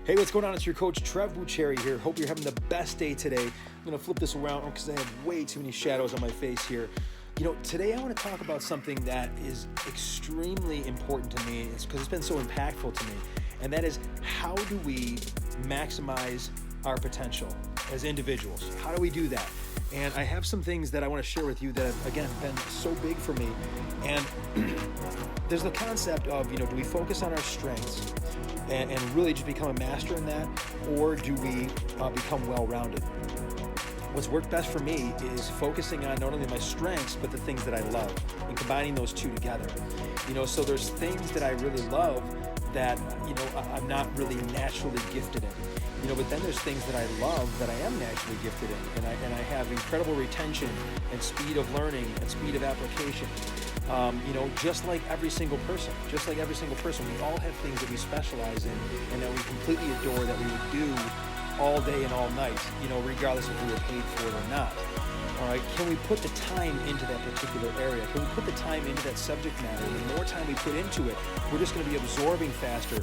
Hey, what's going on? It's your coach, Trev Bucheri here. Hope you're having the best day today. I'm going to flip this around because I have way too many shadows on my face here. Today I want to talk about something that is extremely important to me. It's because it's been so impactful to me. And that is, how do we maximize our potential as individuals? How do we do that? And I have some things that I want to share with you that have, again, been so big for me. And there's the concept of, do we focus on our strengths and really just become a master in that, or do we become well-rounded? What's worked best for me is focusing on not only my strengths, but the things that I love and combining those two together. So there's things that I really love that, I'm not really naturally gifted in. But then there's things that I love that I am naturally gifted in, and I have incredible retention and speed of learning and speed of application. Just like every single person, we all have things that we specialize in and that we completely adore, that we would do all day and all night, regardless if we were paid for it or not. All right, can we put the time into that particular area? Can we put the time into that subject matter? The more time we put into it, we're just going to be absorbing faster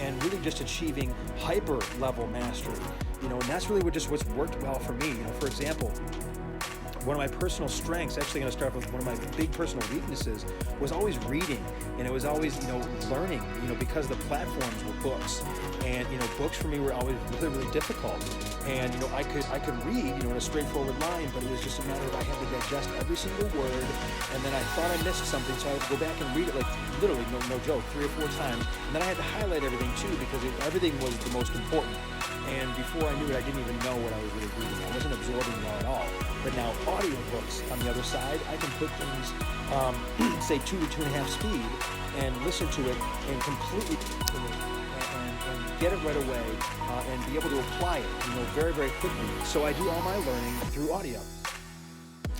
and really just achieving hyper level mastery. And that's really what's worked well for me. For example, one of my personal strengths, actually going to start with one of my big personal weaknesses, was always reading. And it was always, learning, because the platforms were books. And, books for me were always really, really difficult. And, I could read, in a straightforward line, but it was just a matter of I had to digest every single word. And then I thought I missed something, so I would go back and read it, like literally, no joke, 3 or 4 times. And then I had to highlight everything too, because everything was the most important. And before I knew it, I didn't even know what I was really reading. I wasn't absorbing it all at all. But now audiobooks, on the other side, I can put things, say 2 to 2.5 speed, and listen to it and completely and get it right away and be able to apply it, very, very quickly. So I do all my learning through audio.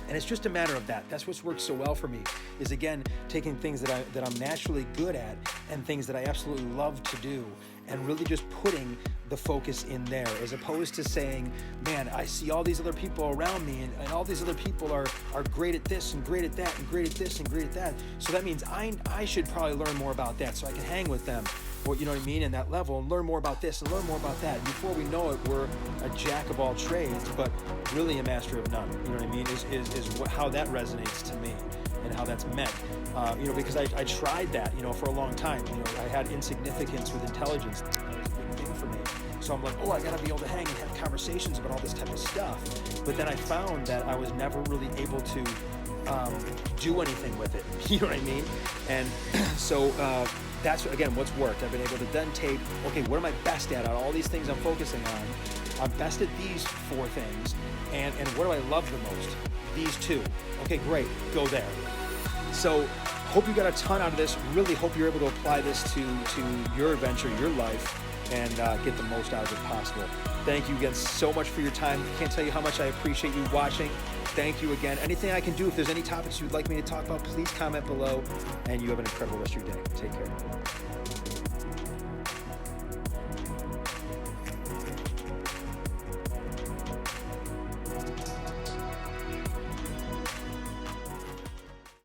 And it's just a matter of that. That's what's worked so well for me, is again, taking things that I'm naturally good at and things that I absolutely love to do, and really just putting the focus in there, as opposed to saying, man, I see all these other people around me and all these other people are great at this and great at that and great at this and great at that. So that means I should probably learn more about that so I can hang with them, or in that level, and learn more about this and learn more about that. And before we know it, we're a jack of all trades, but really a master of none. Is how that resonates to me and how that's meant. Because I tried that, for a long time. I had insignificance with intelligence. That was a big thing for me. So I'm like, I gotta be able to hang and have conversations about all this type of stuff. But then I found that I was never really able to do anything with it. You know what I mean? And so that's, again, what's worked. I've been able to then take, okay, what am I best at? Out of all these things I'm focusing on, I'm best at these 4 things. And what do I love the most? These 2. Okay, great, go there. So hope you got a ton out of this. Really hope you're able to apply this to your adventure, your life, and get the most out of it possible. Thank you again so much for your time. Can't tell you how much I appreciate you watching. Thank you again. Anything I can do, if there's any topics you'd like me to talk about, please comment below. And you have an incredible rest of your day. Take care.